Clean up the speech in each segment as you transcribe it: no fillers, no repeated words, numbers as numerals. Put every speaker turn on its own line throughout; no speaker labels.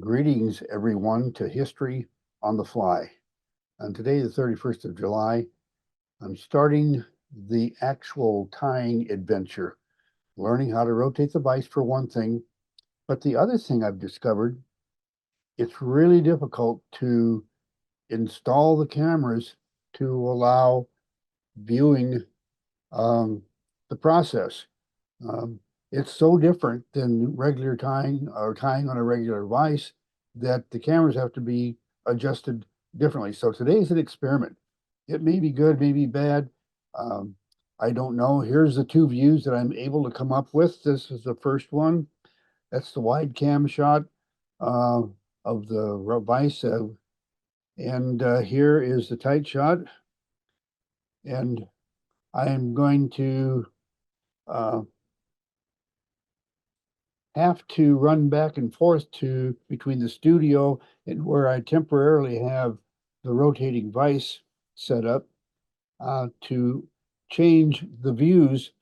Greetings, everyone, to History on the Fly. And today, the 31st of July, I'm starting the actual tying adventure, learning how to rotate the vise for one thing. But the other thing I've discovered, it's really difficult to install the cameras to allow viewing the process. Um, it's so different than regular tying or tying on a regular vise that the cameras have to be adjusted differently. So today's an experiment. It may be good, may be bad. Um, I don't know. Here's the two views that I'm able to come up with. This is the first one. That's the wide cam shot uh, of the vise. And here is the tight shot. And I'm going to uh, have to run back and forth to between the studio and where I temporarily have the rotating vise set up to change the views.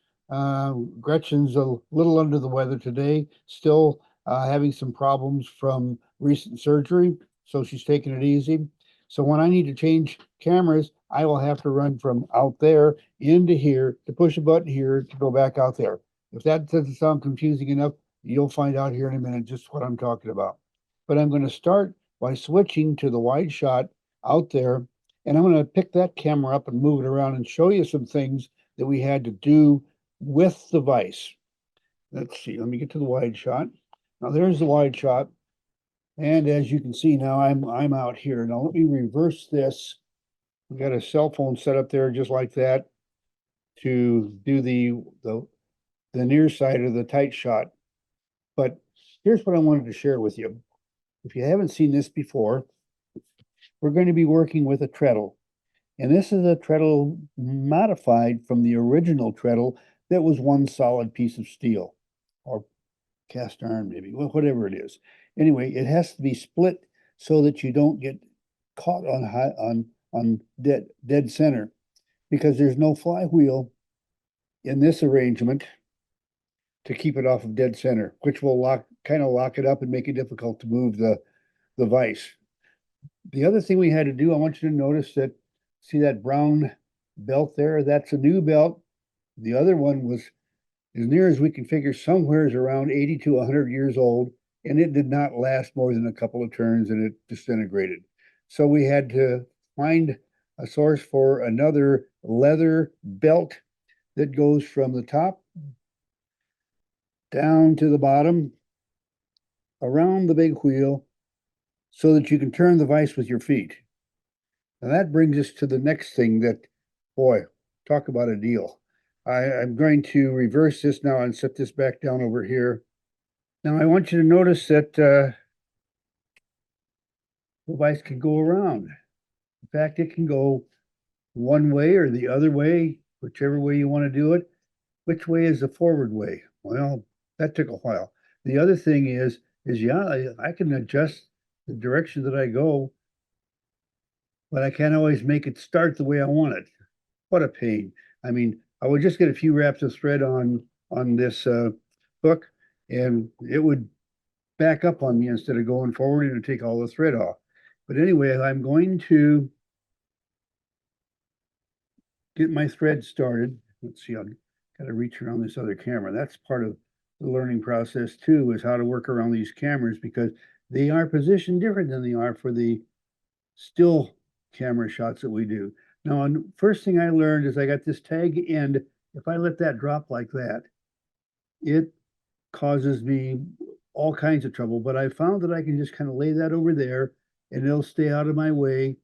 Gretchen's a little under the weather today, still having some problems from recent surgery, so she's taking it easy. So when I need to change cameras, I will have to run from out there into here to push a button here to go back out there. If that doesn't sound confusing enough, you'll find out here in a minute just what I'm talking about. But I'm going to start by switching to the wide shot out there, and I'm going to pick that camera up and move it around and show you some things that we had to do with the vise. Let's see, let me get to the wide shot. Now there's the wide shot. And as you can see now, I'm out here. Now let me reverse this. We got a cell phone set up there just like that to do the near side of the tight shot. But here's what I wanted to share with you. If you haven't seen this before, we're going to be working with a treadle. And this is a treadle modified from the original treadle that was one solid piece of steel or cast iron, maybe, whatever it is. Anyway, it has to be split so that you don't get caught on dead center, because there's no flywheel in this arrangement to keep it off of dead center, which will kind of lock it up and make it difficult to move the vise. The other thing we had to do, I want you to notice that, see that brown belt there? That's a new belt. The other one was, as near as we can figure, somewhere is around 80 to 100 years old, and it did not last more than a couple of turns and it disintegrated. So we had to find a source for another leather belt that goes from the top down to the bottom around the big wheel so that you can turn the vise with your feet. Now that brings us to the next thing that, boy, talk about a deal. I'm going to reverse this now and set this back down over here. Now I want you to notice that the vise can go around. In fact, it can go one way or the other way, whichever way you want to do it. Which way is the forward way? Well, that took a while. The other thing is yeah, I can adjust the direction that I go, but I can't always make it start the way I want it. What a pain. I mean, I would just get a few wraps of thread on this hook, and it would back up on me instead of going forward and take all the thread off. But anyway, I'm going to get my thread started. Let's see, I've got to reach around this other camera. That's part of the learning process too, is how to work around these cameras, because they are positioned different than they are for the still camera shots that we do. Now, first thing I learned is I got this tag end. If I let that drop like that, it causes me all kinds of trouble. But I found that I can just kind of lay that over there and it'll stay out of my way.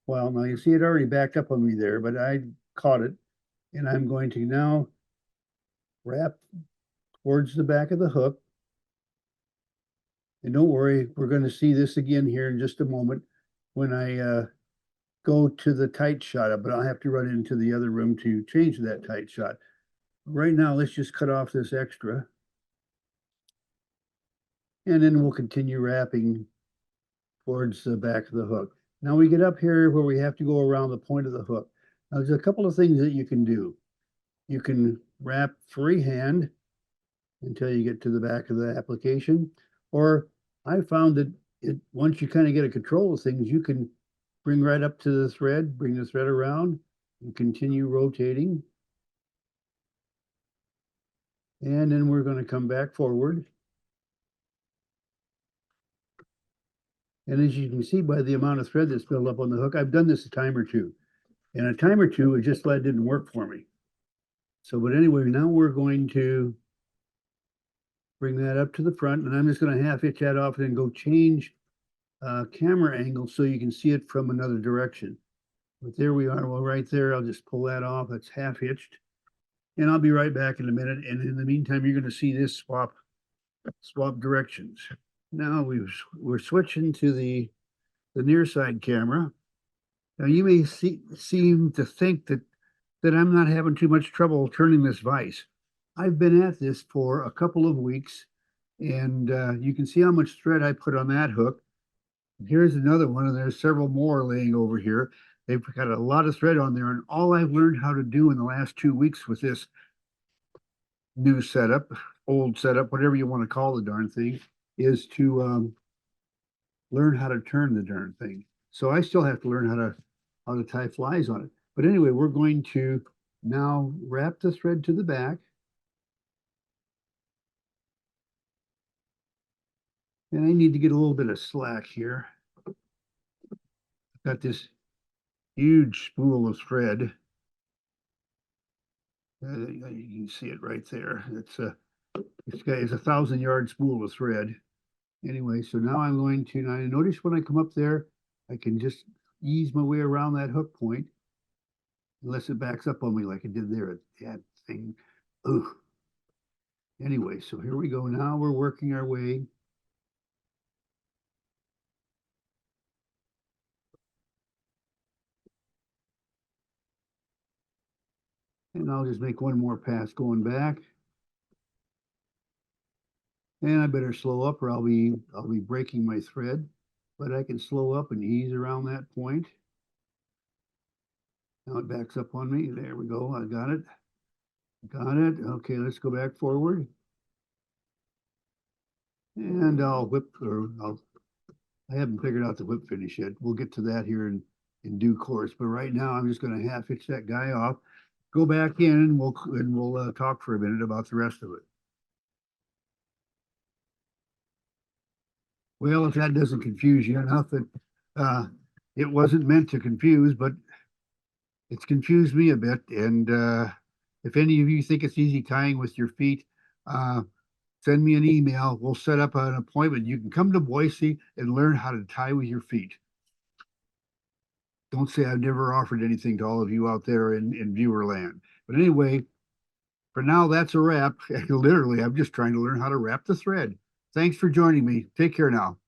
Well, now you see it already backed up on me there, but I caught it. And I'm going to now wrap towards the back of the hook. And don't worry, we're going to see this again here in just a moment when I go to the tight shot, but I'll have to run into the other room to change that tight shot. Right now, let's just cut off this extra. And then we'll continue wrapping towards the back of the hook. Now we get up here where we have to go around the point of the hook. Now there's a couple of things that you can do. You can wrap freehand until you get to the back of the application, or I found that once you kind of get a control of things, you can bring right up to the thread, bring the thread around, and continue rotating. And then we're going to come back forward. And as you can see by the amount of thread that's built up on the hook, I've done this a time or two. And a time or two, it just flat didn't work for me. So, but anyway, now we're going to bring that up to the front, and I'm just going to half hitch that off and then go change camera angle so you can see it from another direction. But there we are. Well, right there, I'll just pull that off. That's half hitched. And I'll be right back in a minute. And in the meantime, you're going to see this swap directions. Now we're switching to the near side camera. Now you may seem to think that I'm not having too much trouble turning this vise. I've been at this for a couple of weeks, and you can see how much thread I put on that hook. Here's another one, and there's several more laying over here. They've got a lot of thread on there, and all I've learned how to do in the last 2 weeks with this new setup, old setup, whatever you want to call the darn thing, is to learn how to turn the darn thing. So I still have to learn how to tie flies on it. But anyway, we're going to now wrap the thread to the back. And I need to get a little bit of slack here. I've got this huge spool of thread. You can see it right there. It's a 1,000-yard spool of thread. Anyway, so now I'm going to, now notice when I come up there, I can just ease my way around that hook point, unless it backs up on me like it did there. That thing, ugh. Anyway, so here we go. Now we're working our way. And I'll just make one more pass going back. And I better slow up or I'll be breaking my thread. But I can slow up and ease around that point. Now it backs up on me. There we go. I got it. Got it. Okay, let's go back forward. And I'll whip, or I haven't figured out the whip finish yet. We'll get to that here in due course. But right now, I'm just going to half hitch that guy off, go back in, and we'll talk for a minute about the rest of it. Well, if that doesn't confuse you enough, that it wasn't meant to confuse, but it's confused me a bit. And if any of you think it's easy tying with your feet, send me an email. We'll set up an appointment. You can come to Boise and learn how to tie with your feet. Don't say I've never offered anything to all of you out there in viewer land. But anyway, for now, that's a wrap. Literally, I'm just trying to learn how to wrap the thread. Thanks for joining me. Take care now.